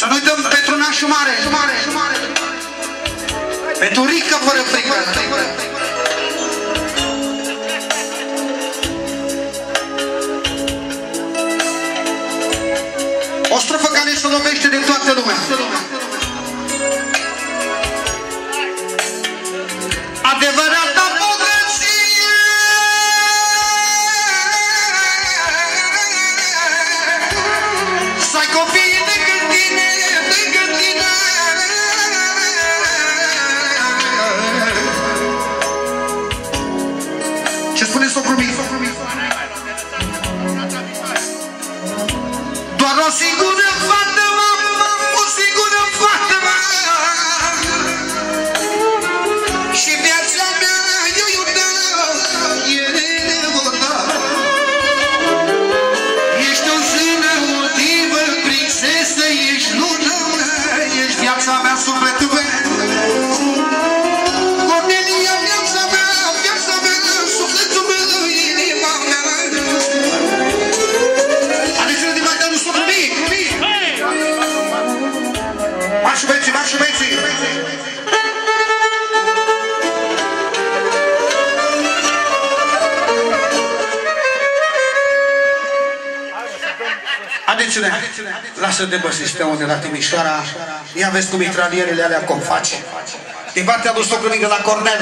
Să nu uităm pentru nașul mare. Pentru Rică fără frică. O strofă care se lovește de toată lumea. Adevărata bogăție să ai copii decât tine, Ce spune socrul mic? Doar o singură fată, o singură fată, și viața mea eu iuda, ești o zână, motivă, prințesă, ești lună, ești viața mea, sufletul meu. Cornelia, viața mea, sufletul meu, inima mea. Haideți-vă din mai de-a suflet mic. Marșul băieții, marșul băieții. Haideți-ne, lasă-te bă să stea unde la Timișoara. Ia vezi cu mitralierele alea cum face. Din partea lui socrul mică la Cornel,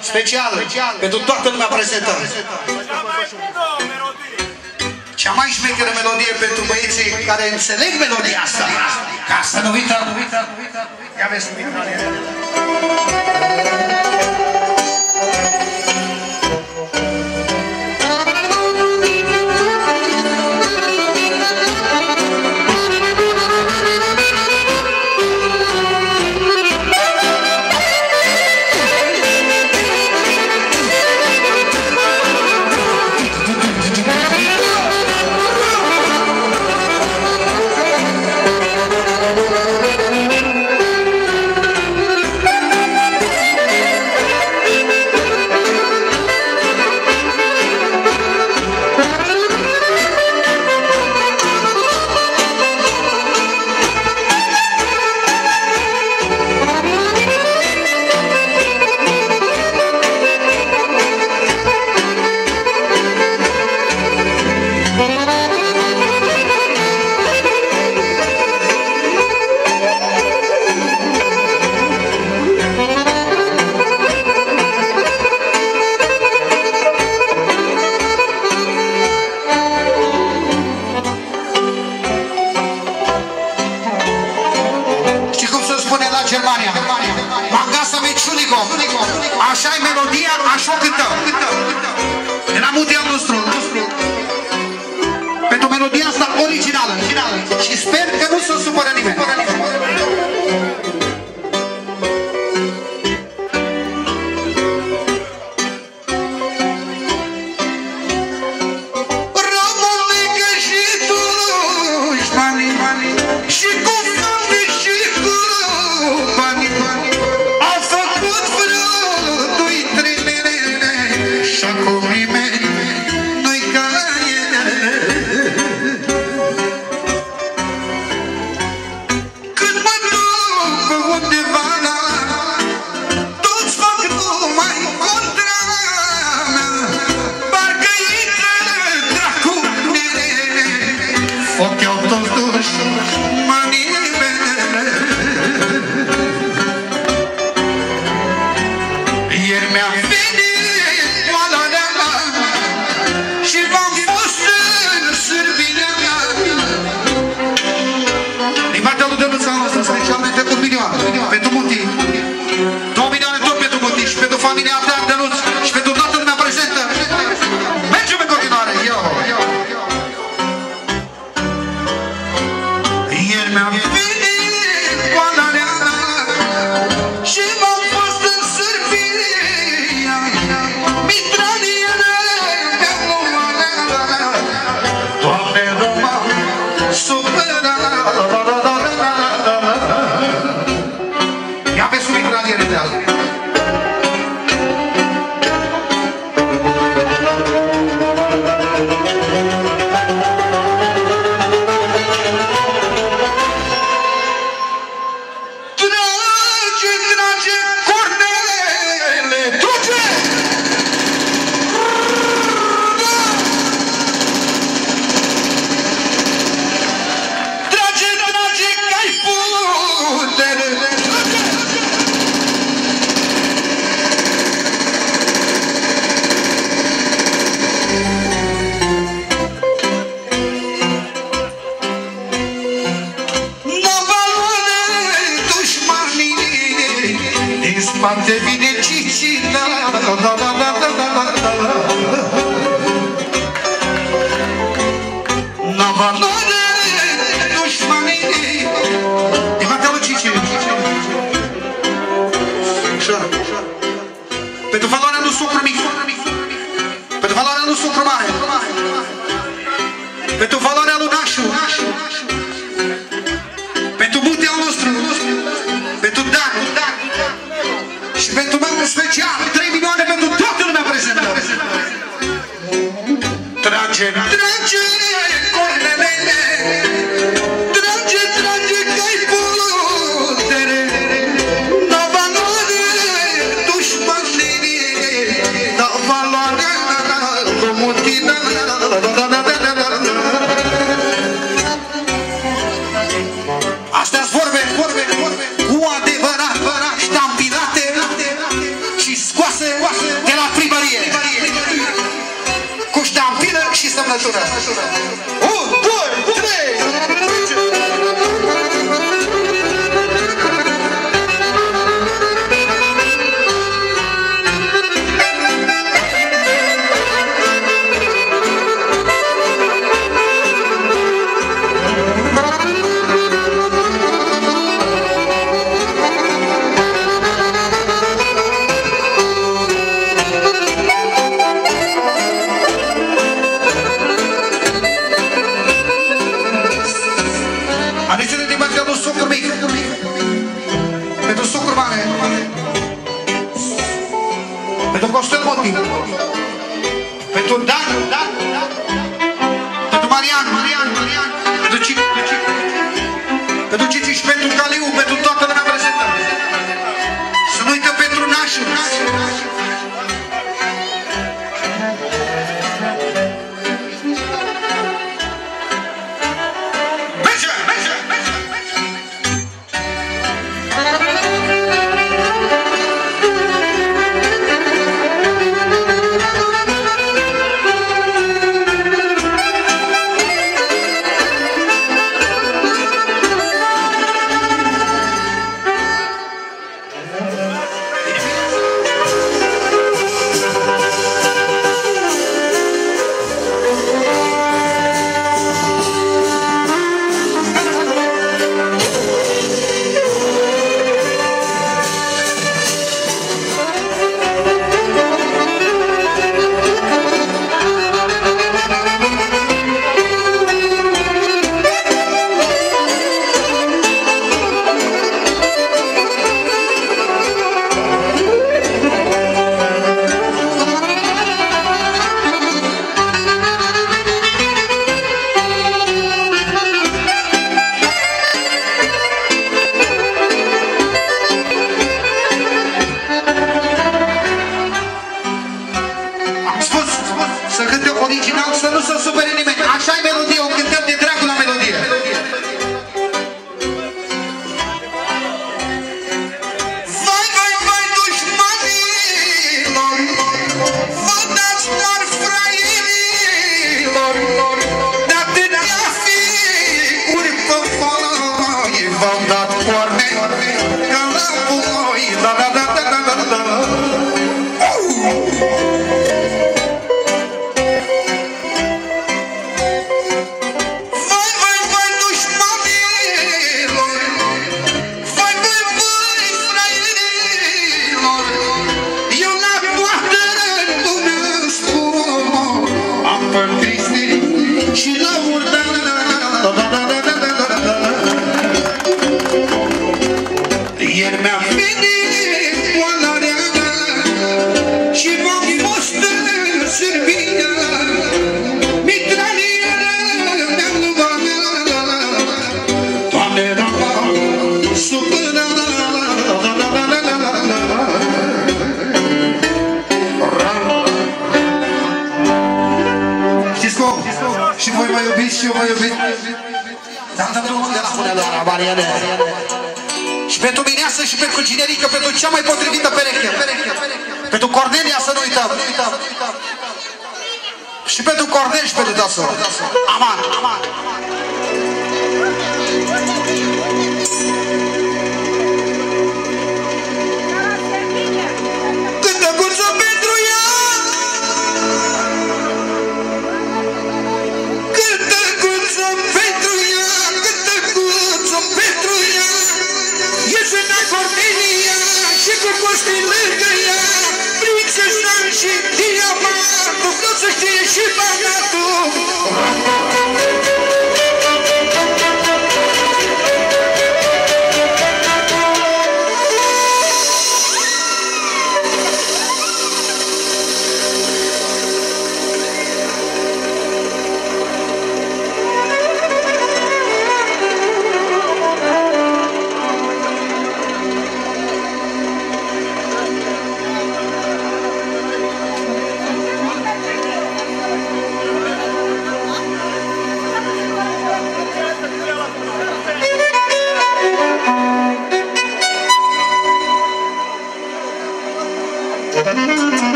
special, pentru toată lumea prezentă. Cea mai șmecheră melodie pentru băieții care înțeleg melodia asta. Ca să nu uită. Ia vezi cu mitralierele. Așa-i melodia, așa o cântăm. De la muteam nostru. Pentru melodia asta originală. Și sper că nu se supără nimeni. Pentru Muti, 2 milioane tot pentru Muti și pentru familia ta de Luț și pentru toată lumea prezentă. Mergem în continuare. Ieri mi-am Dușman devine cicina. La valoare dușmanii. Din partea lui Cici. Ușor. Pentru valoarea lui sucru mic. Pentru valoarea lui sucru mare. Pentru valoarea lui Nașu. Pentru munteul nostru. Pentru Dan. Și pentru mămul special. 3 milioane pentru toată lumea prezentă. Trage, trage, cornelele. Trage, trage, că-i putere. Da valoare dușmanii. Da valoare comutina. Astea-s vorbe cu adevărat ștampilate și scoase de la primărie cu ștampilă și semnătură. 1, 2, 3. Pentru sucru mare. Pentru Costel Moti. Pentru Dan. Pentru Marian. Pentru Cic. Pentru Cici și pentru Caliu. Pentru toată lumea prezentă. Să nu uităm pentru Nașu. Și voi mă iubiți și eu mă iubiți. Dar am dat drumul de la Hunedoara, Mariane. Și pentru Mineasă și pentru Ginerică, pentru cea mai potrivită pereche. Pentru Cornelia să nu uităm. Și pentru Cornel și pentru Daso. Aman. și diamantul, că să știe și bagatul.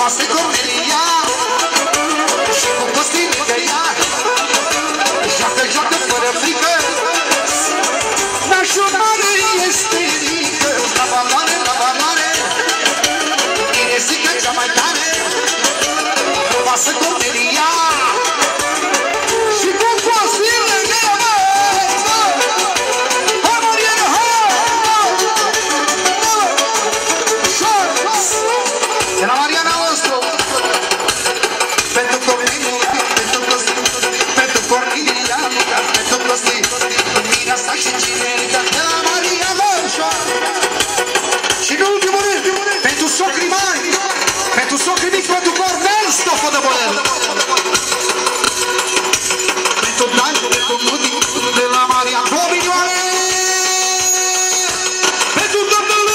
frumoasă Cornelia și cu Costin de ea joacă, joacă fără frică. Nașul mare este rică, la valoare, la valoare, iresică cea mai tare, frumoasă Cornelia și cu Costin de ea. De la Mariana Ostru, pentru Cornelia, pentru Costin, pentru Cornelia, pentru Costin, lumina sa și cinerica. De la Mariana Ostru și în ultimul rând, pentru socrii mari, pentru socrii mici, pentru Cornel Stofă de Boier, pentru Dan, pentru Mudi, de la Mariana, 2 milioane! Pentru toată lumea!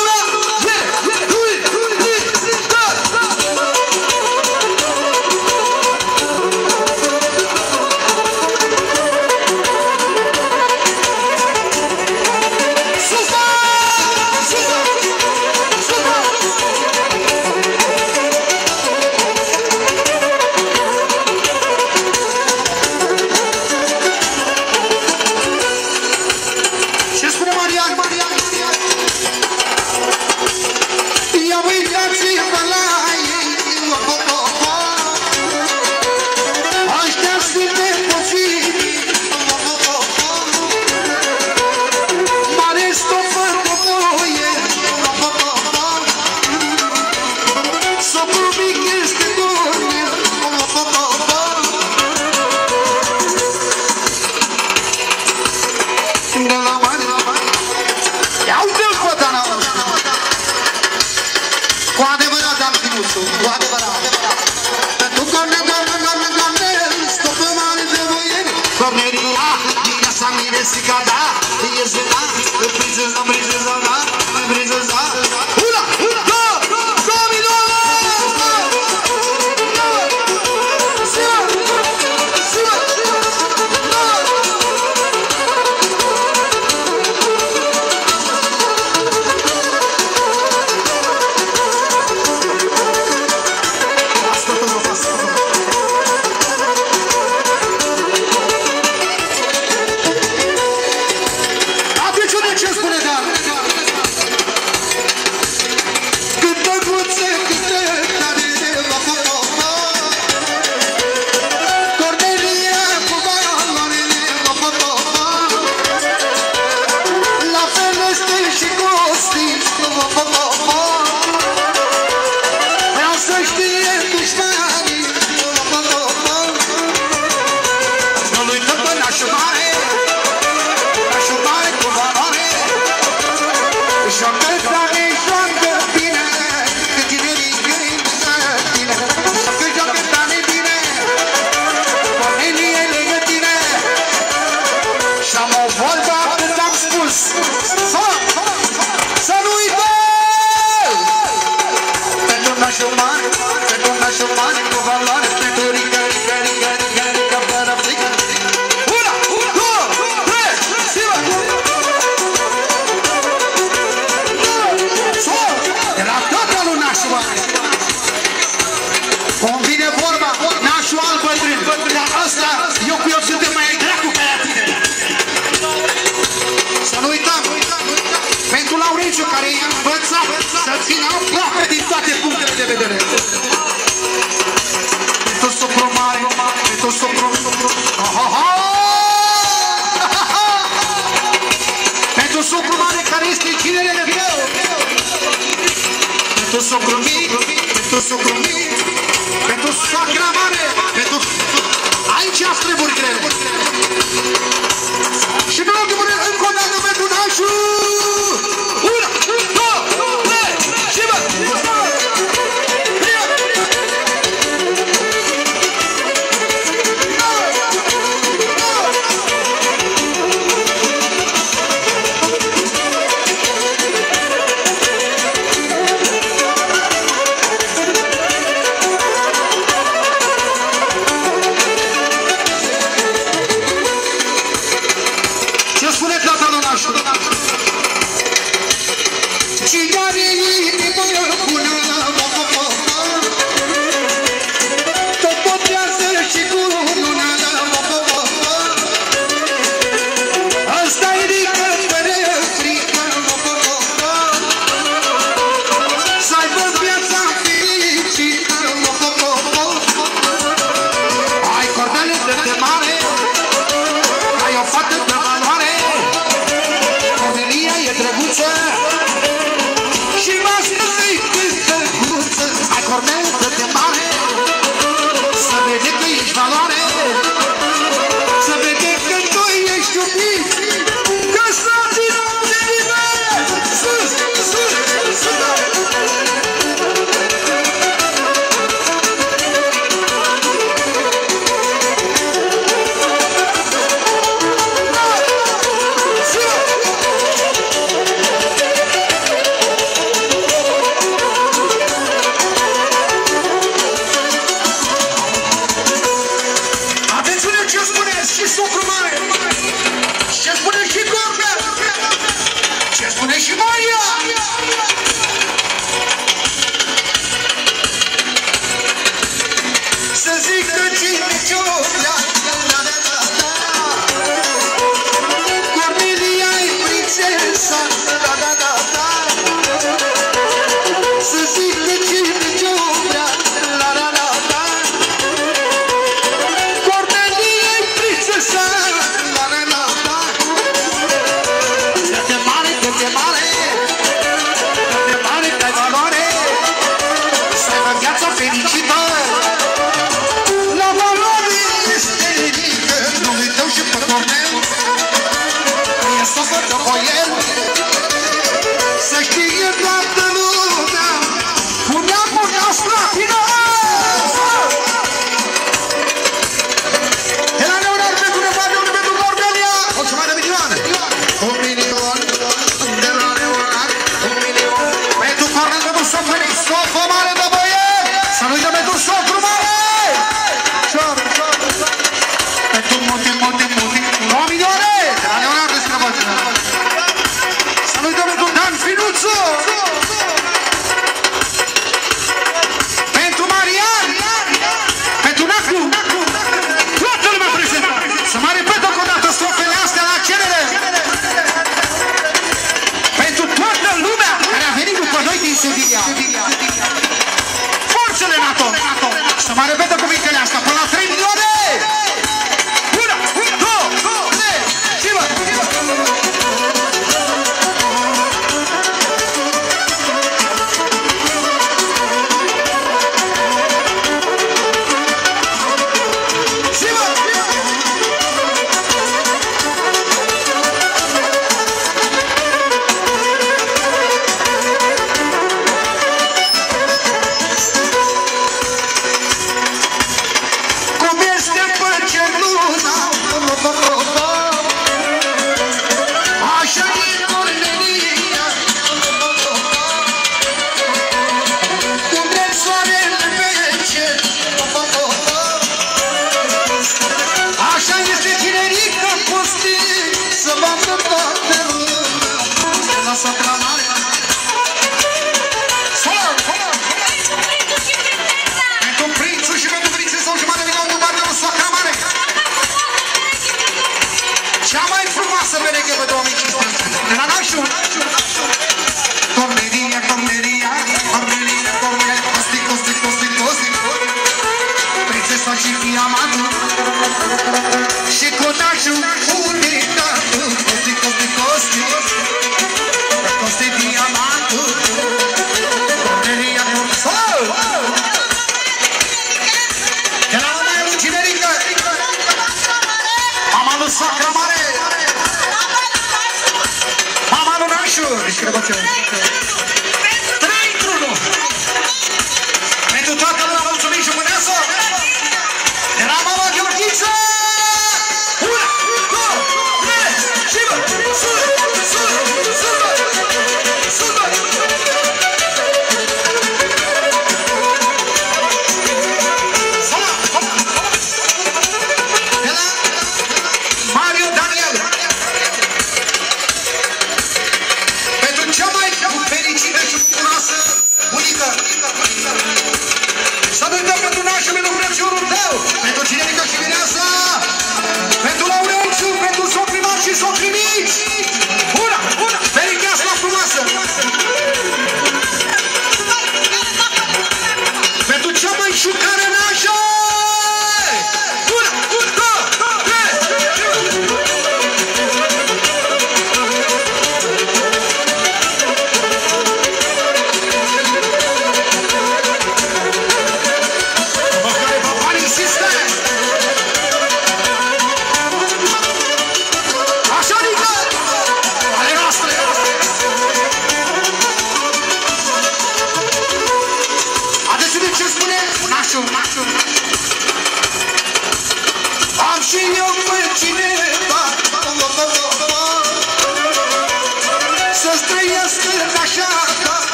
Care i-a învățat să țină aproape din toate punctele de vedere. Pentru sopru mare, pentru sopru... Pentru sopru mare care este ginerele tău. Pentru sopru mic, pentru sopru mic, pentru soacra mare, pentru... Aici ați treburi grele. Și în ultimul rând, încă o dată pentru nașul! fericită, la valoare este rică, nume tău și pătornel, e sosă de voiel, să știe toată lumea, punea slatină! De la Leonard pentru Nevade, unde pentru Cordelia, o să mai de milioane! 1 milion, de la Leonard, 1 milion, pentru Cornel de Busofării, sofă mare de băiet, să nu uită pentru sofru mare! Pentru multe, 9 milioane, de la Leonard de Străbățină, să nu uită pentru Dan Finuțu! Pentru Marian, pentru Nacru, toată lumea prezentă! Să mai repet încă o dată strofele astea la cerere! Pentru toată lumea care a venit după noi din Sevilla! Forțele NATO! Să mai repetă cuvintele astea până la 3 milioane! 1, 2, 3, și vă!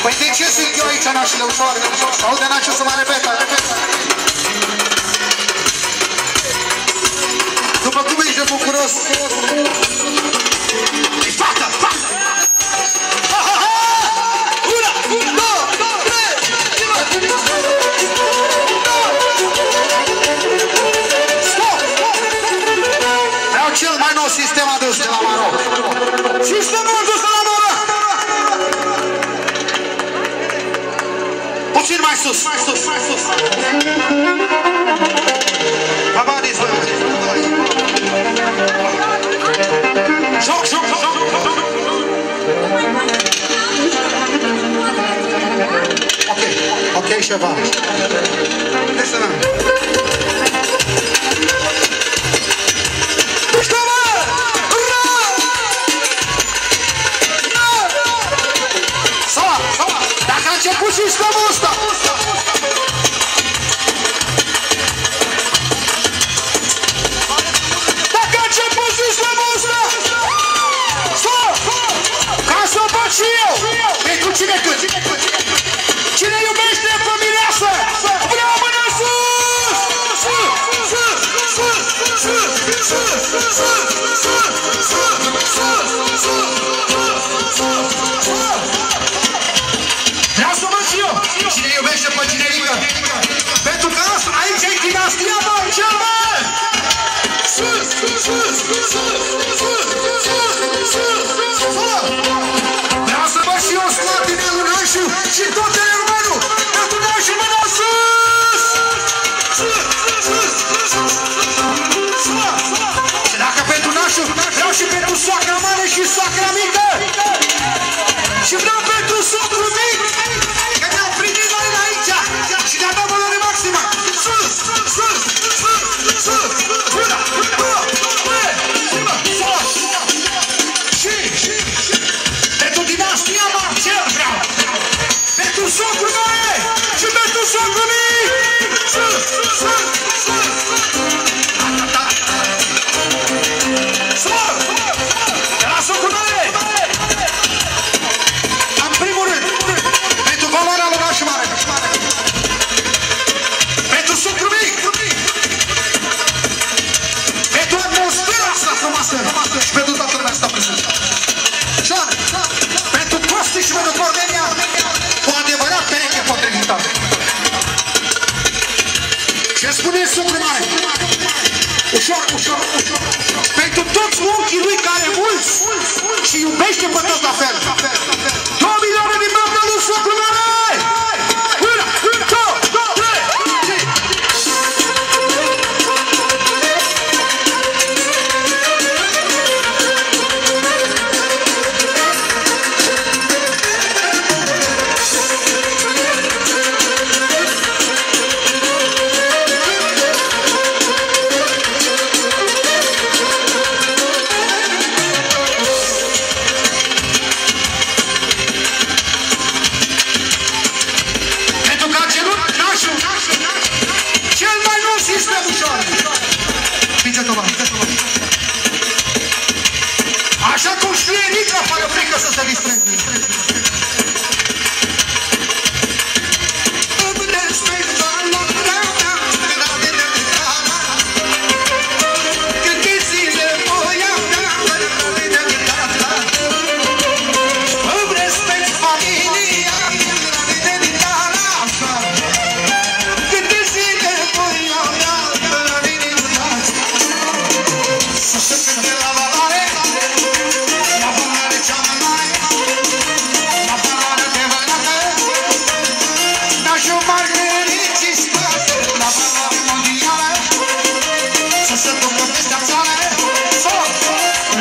Păi de ce sunt eu aici, nașile ușoare? Aude, nașul să mă repetă. După cum ești de bucuros. Fata, fata! Una, două, trei! Stop! Vreau cel mai nou sistem adus de la Maroc. Sistemul adus de la Maroc! Babadis, bă! Joc, joc, joc, joc! Ok, ok, ceva. Listen up. început și slavul ăsta! Dacă a început și slavul ăsta! Ca să o fac și eu! Ei, cu cine cânt? Cine iubește pe mireasă? Vreau mâna sus! Vreau să văd și eu! Cine iubește pe cinerică? Pentru că asta, aici e dinastia, bă, cel mai! Vreau să văd și eu Slatinelul Nașu și tot Ermanu! Pentru Nașu mâna sus! Și dacă pentru Nașu, vreau și pentru soacra mare și soacra mică! Și vreau pentru socru mic! Că ne-au primit noi aici! Și ne-a dat valoare maximă! Sus! Sus! Sus! Sus! Până! Și pentru dinastia Marcel vreau! Pentru socru mare! Și pentru socru mic! Sus! Sus! Sus! Sus! De la socru mare! În primul rând, pentru valoarea lui Nașu Mare! Pentru socru mic! Pentru atmosfera asta frumoasă! Și pentru toată lumea asta prezentă! Pentru Costi și pentru Cornenia, cu adevărat pereche potrivită. Ce spune socru mare? Ușor, ușor, ușor. Pentru toți unchii lui care mulți și iubește pe tot la fel. 2 milioane din partea lui socru mare! Una, două, trei! Așa cum știe nici la fără frică să se distreze.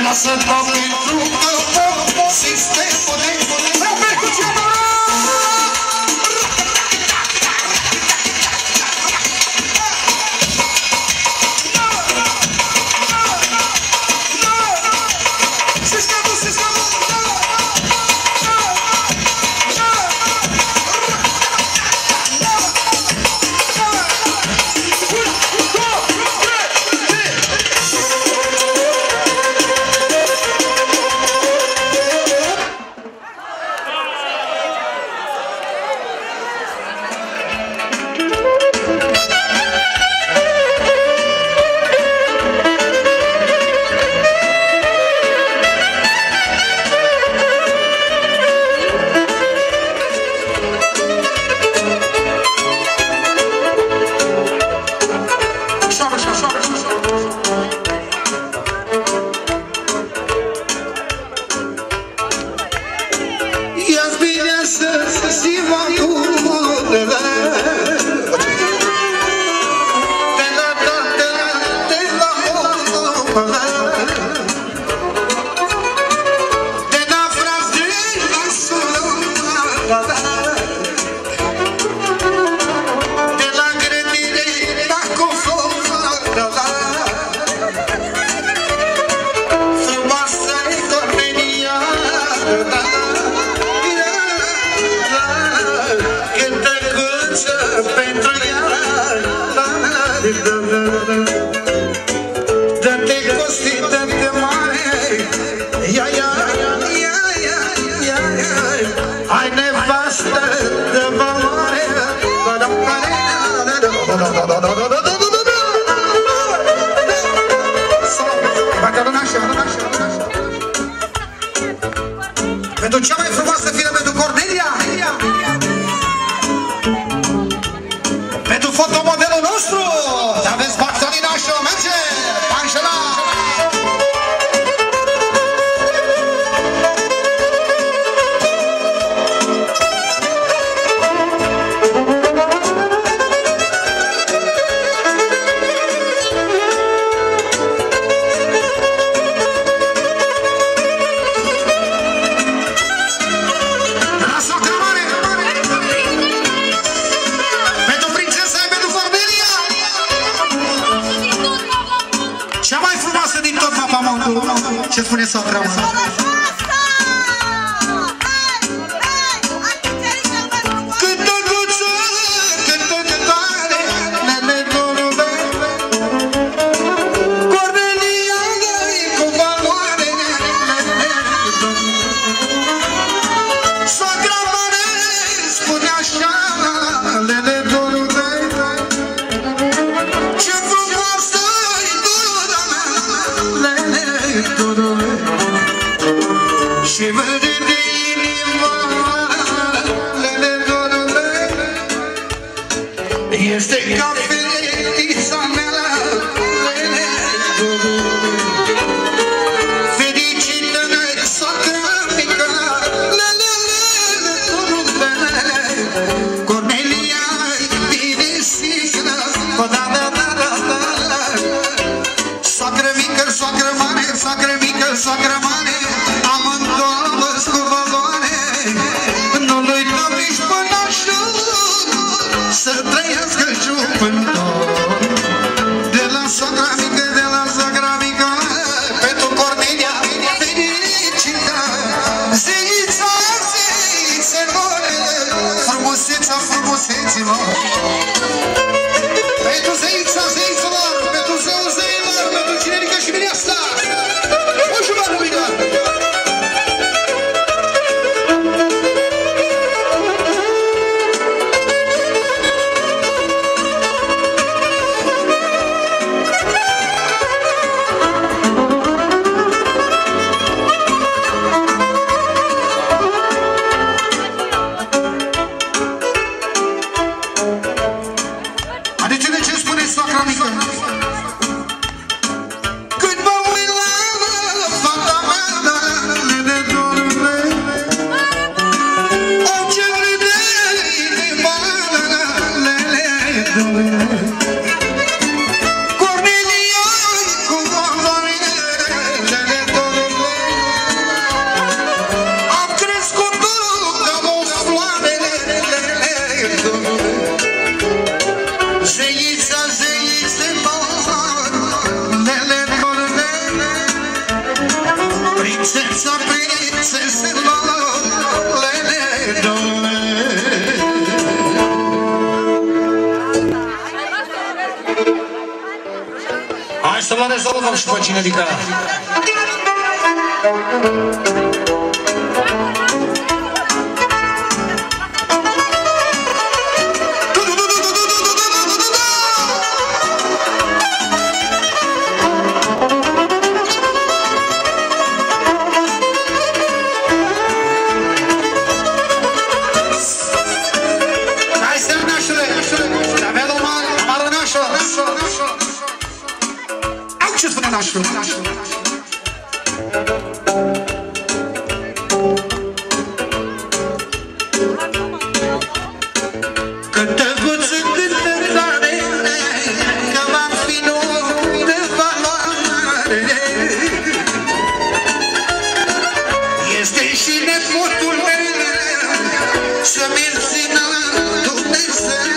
Lasă Doamne-n trucă, sistemul de vreau percuția mea! Sistemul, sistemul! Ia-ți bine să ziua cu mai frumoasă fire pentru Cornelia. Pentru fotomodelul nostru. Aveți Bartolina și o merge. Angela. Ce spune soacra? Este ca fetița mea, fericită soacră mică, Cornelia bine signă, soacră mică, soacră mare, soacră mică, soacră mare, amândouă-s cu valoare, nu-l uităm nici până ajung să trăiască jupândor. De la soacra mică, de la soacra mică, pentru Cornelia fericită, zeița, zeițelor, frumusețea frumuseților. Pentru zeița, zeițelor, pentru zeu zeilor, pentru cinerică și mireasa. Ușu, bă, mică! Hai să vă rezolvăm și pe cinerica. Ce spune nașul? Cântăguță, cântătoare, că v-am fi nou de valoare. Este și nepotul meu să-mi țină Dumnezeu.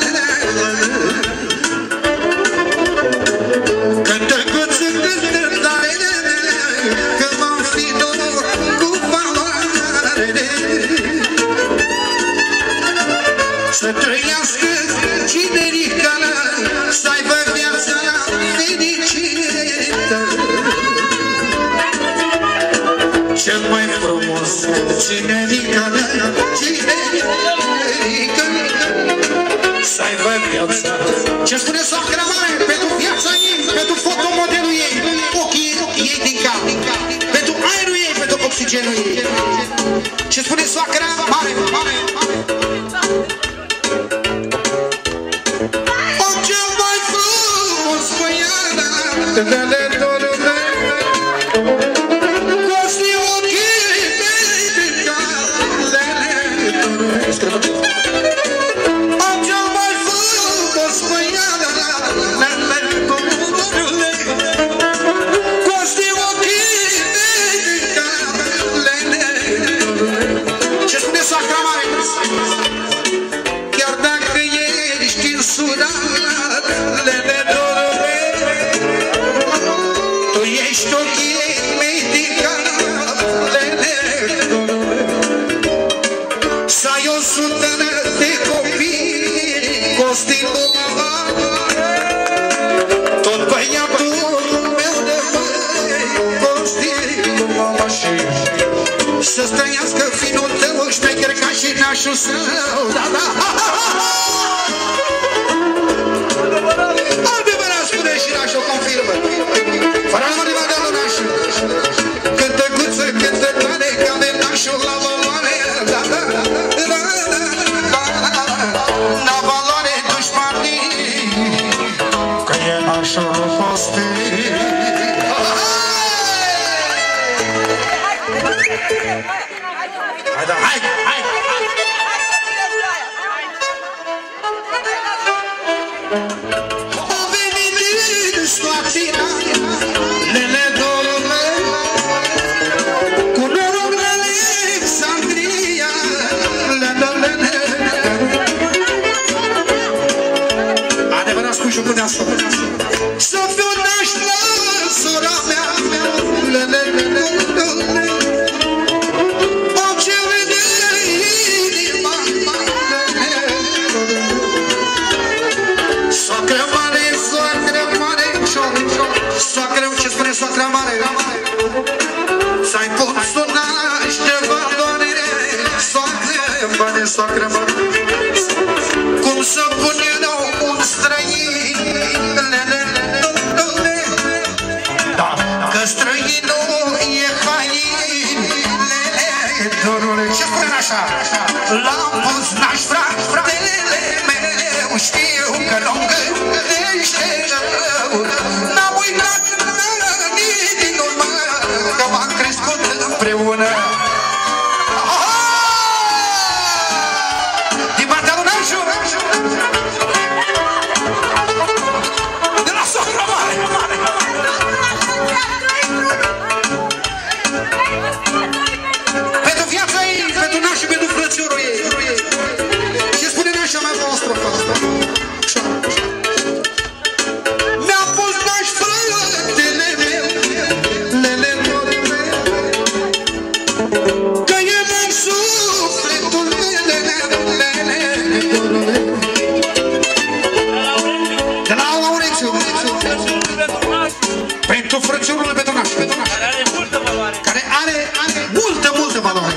Cântăguță, cântătoare, că v-am fi nou cu valoare. Să trăiască cinerica, să aibă viața fericită. Cel mai frumos cinerica, cinerica, să aibă viața. Ce spune soacra mare pentru viața ei, pentru fotomodelul ei, ochii ei din cap, pentru aerul ei, pentru oxigenul ei. Ce spune soacra mare, mare, mare. O cel mai frumos băiat, costi ochii mei de cal. O cel mai frumos băiat, costi ochii mei de cal. Ce spune soacra mare? Chiar dacă ești însurat, tu ești ochii mei de cal. Să ai 100 de copii, costi lumea, tot băiatul meu de băi, costi lumea și să-ți trăiască finul tău, șmecher ca și nașul său, da, da. Adevărat spune și nașul, confirmă. Fără număr de vadă lui nașul. Cântă guță, cântă tare, că avem nașul la valoare, da, da, da, da, la valoare dușmanii, că e nașul postii. Hai, da, hai, hai, hai. O venit din Slatina, lele dorule, cu norul de Alexandria, lele, lele. Adevărat spui și o punească. Să fiu naștă, sora mea, lele, lele, lele. Soacra mare, să-ai pus o naște valoare, soacra mare, cum să pune un străin, că străinul e hain, ce spune așa? L-am pus naș fratele meu, știu că nu-mi gândește rău, n-am uitat din urmă, că m-am crescut împreună. Din partea lui Nașu, de la soacra mare. Pentru viața ei, pentru Nașu, pentru frățiorul ei. Ce spune Nașa mea pe o strofă asta? Mi-a pus naș fratele meu, că e mai sufletul de la Laurențiu, pentru frățiorul pentru Naș, care are multă valoare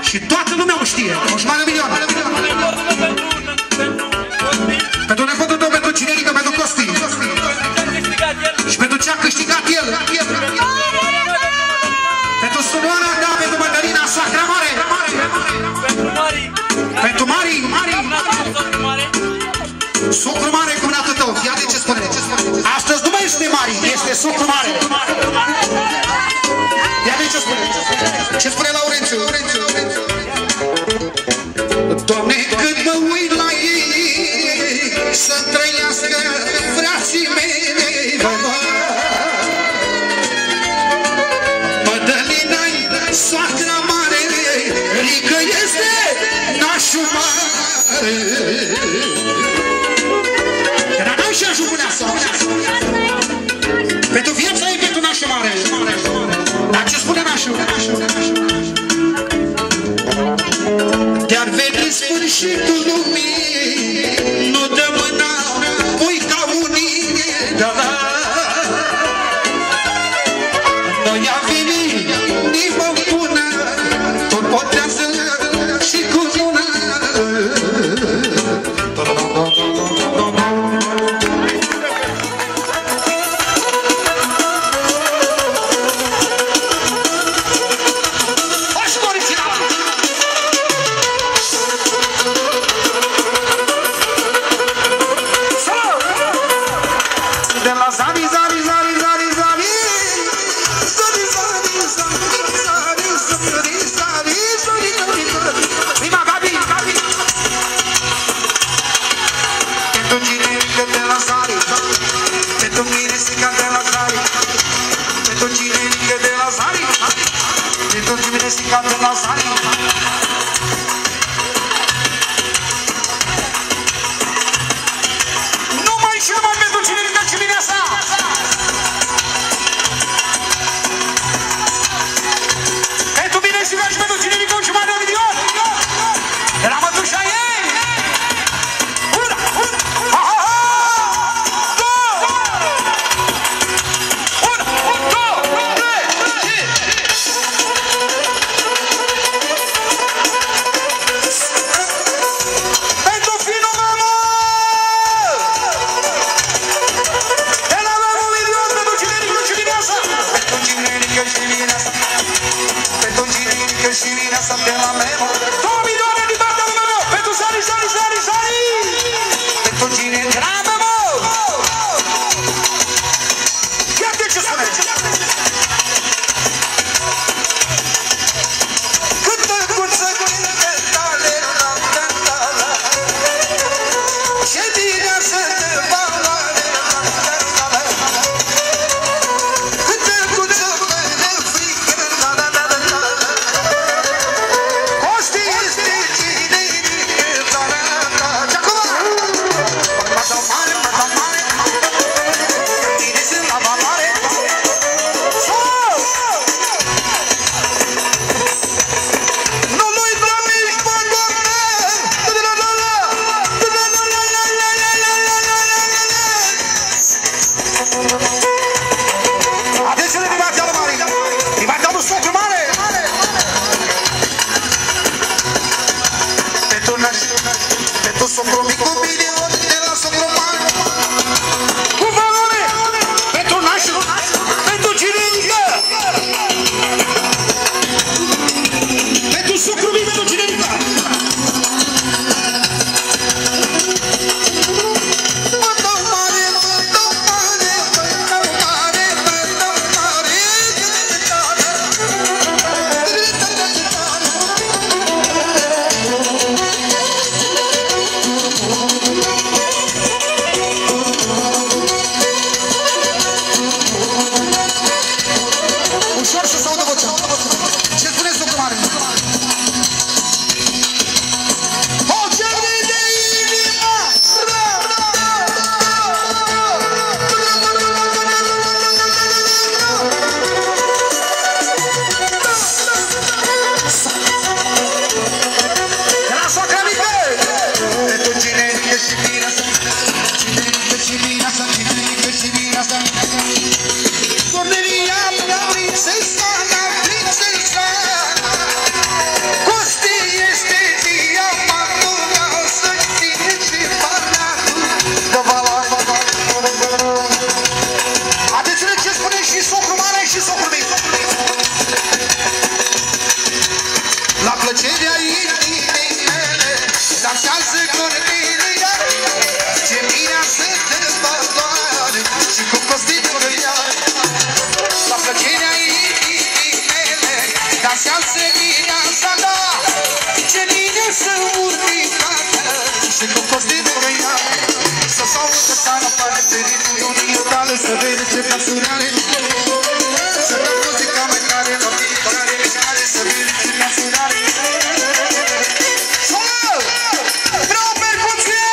și toată lumea o știe, o jumătate de milion. Pentru nepotul tău, pentru Cinerică, pentru Costi și pentru ce a câștigat el, pentru suroara ta, pentru Mădălina, soacra mare, pentru Mari, socru mare, cumnatul tău. Iată ce spune. Astăzi nu mai este Mari, este socru mare. Iată ce spune. Ce spune Laurențiu? Doamne, când mă uit la ei, să trăiască frații mei, Mădălina-i soacra mare, Rică este nașul mare. Dar n-au și ajubuneasă. Pentru viața ei, pentru nașul mare. Dar ce spune nașul? De-ar veni sfârșitul lumii, nu dă mâna, pui ca unii, da, da. Noi a venit, nimă bună, tot potează și cu luna. Aș 2 milioane din partea lui meu! Pentru Zari! Pentru cine întreabă, mă! Iată ce spune! Câtă curță cântă tale, ce bine să te valoare, câtă curță de frică, Costi este cine ce acum? Mata mare, tine sunt la valoare. Nu lui drămiși pe doamne. Atențiune din partea lui Mari, din partea lui Socru Mare. Pentru Socru micu milion de la Socru Mare. Cu valoare, pentru nașul, pentru Cinerică. Pentru Socru mic, pentru Cinerică. Ușor să se audă vocea. Ce spune Socru Mare? O cerere de inima! De la soacra mică! Pentru Cinerică și bine asta, Cinerică și bine asta, Cinerică și bine asta. Cornelia, prințesa, prințesa, Costi este diamantul, să ține și panatul de valoare. Atențiune ce spune și Socru Mare și Socru Mic. La plăcerea inimii mele dansează Cornelia, ce bine să te valoare și cu Costi Cornelia. La plăcerea inimii mele dansează viața ta, ce bine să urmi tată și cu Costi Cornelia. Să se audă țara pare ferit, unii tale să vede ce naționale, să dă muzica mai tare la fiecare mișcare, să vede ce naționale. Vreau percuție!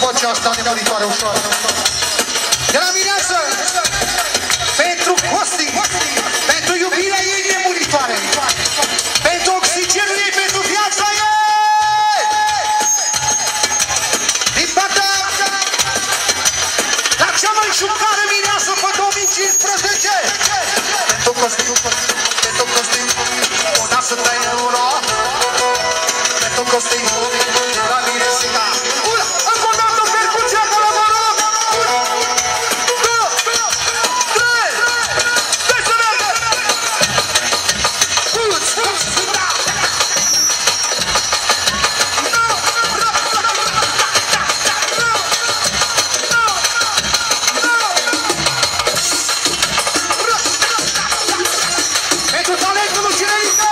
vocea asta nemuritoare ușor. De la mireasă, pentru Costi, pentru iubirea ei nemuritoare, pentru oxigenul ei, pentru viața ei, din partea la cea mai șucară mireasă pe 2015, pentru Costi, una să dai euro, pentru Costi, la miresica. Încă o dată percuția de la Maroc! 1, 2, 3, deci să mergă! Pentru talentul lui Cirelică!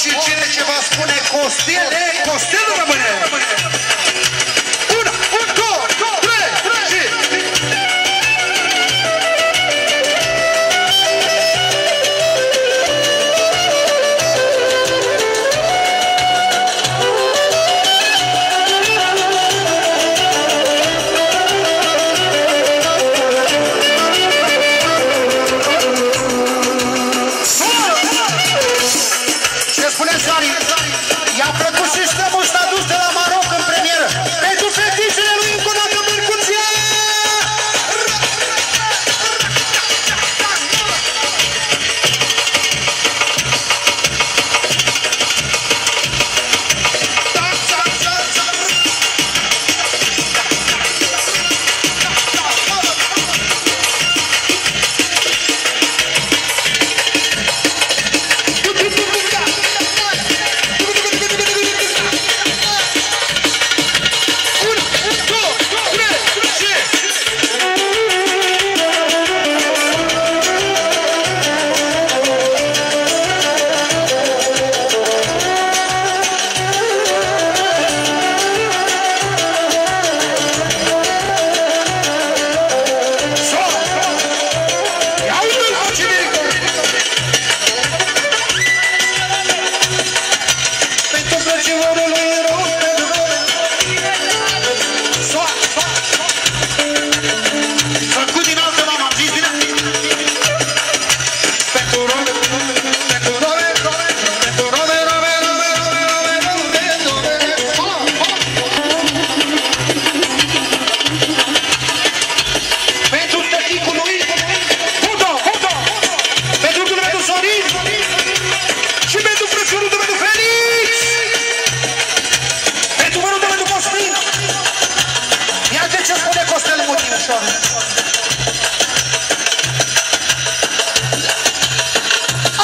Și cine ce va spune Costele, Costelul rămâne! 1, 2, 3 și... I-a plăcut sistemul ăsta dus de la Maroc în premieră.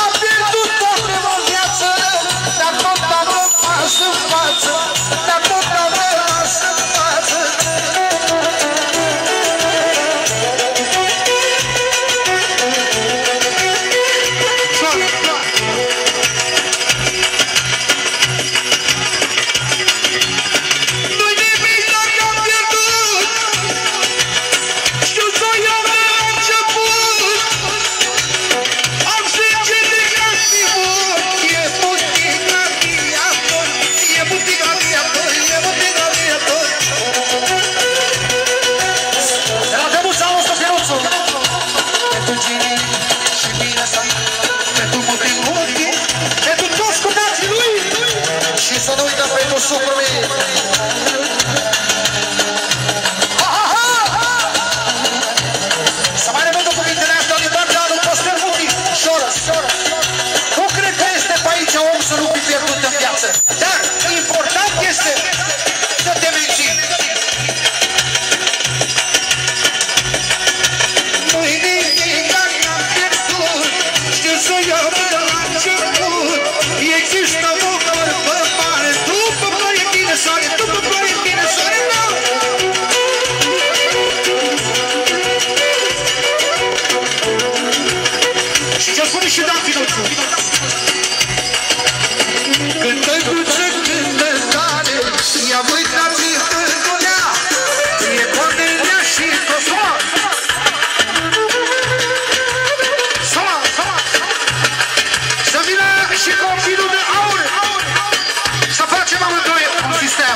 Am pierdut toate în viață, dar tot am rămas în față, dar tot am rămas în față. Să nu uităm pentru sucrul ei. Să mai repet cuvintele astea din partea lui Costel Muti. Șorăs. Nu cred că este pe aici om să nu fi pierdut în viață. Dar important este să te menții. Nu-i nimic am pierdut, știu să iau de la început. Există măcar pe mare, după ploaie vine soare, după ploaie vine soare, nu! Și ce spune și Dan Finuțu? Cântă-duță, cântă tare, ia uitați întâlnea, e Cornelia și Cosmos. Să vină și copilul de aur, să facem amândoi un sistem.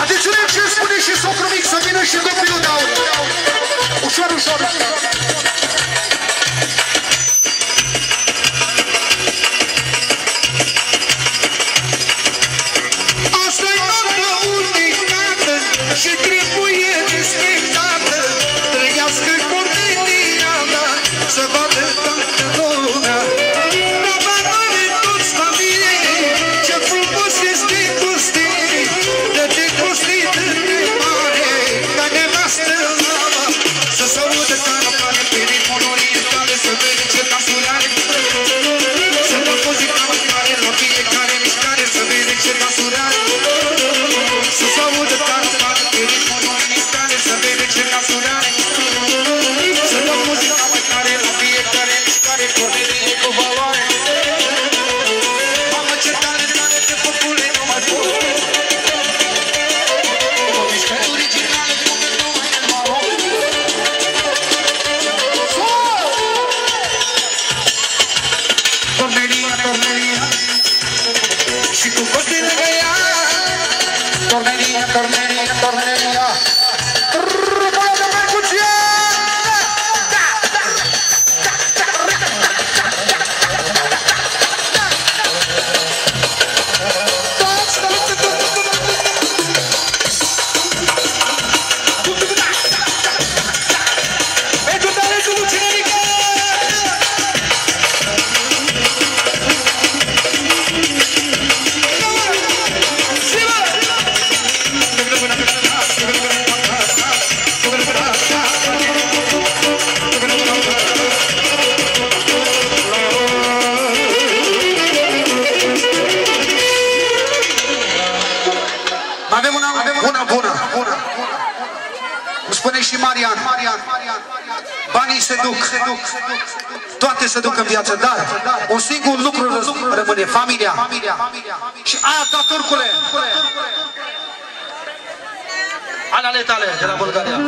Atențiune ce spune și socru mic, să vină și copilul de aur. Ușor, ușor. Asta-i noaptea unicată și trebuie respectată. Trăiască Cornelia mea, să vadă toată lumea. Baba are toți familiei, ce frumos este Costel. Dă-te Costel de mare, ca nevastă mama. Să se audă carapane pe ritmul oriental, să vede ce dansurare. Să dă muzica mai mare la fiecare mișcare, să vede ce dansurare. Să se audă carapane pe ritmul oriental, să vede ce dansurare. Să dă muzica mai mare la fiecare mișcare, Cornelia cu valoare. Mamă, ce tare, tare de popule, nu mai pot. O mișcare originală, cum nu mai e maron. Cornelia, Cornelia, și cu Costel lângă ea. Cornelia, Cornelia, Cornelia. Râpălă de percuție! Pentru talentul lui Cinerică! Avem una bună. Îmi spune și Marian. Banii se duc. Toate se duc în viață, dar un singur lucru rămâne, familia. Și aia ta, turcule. Alea tale de la Bulgaria.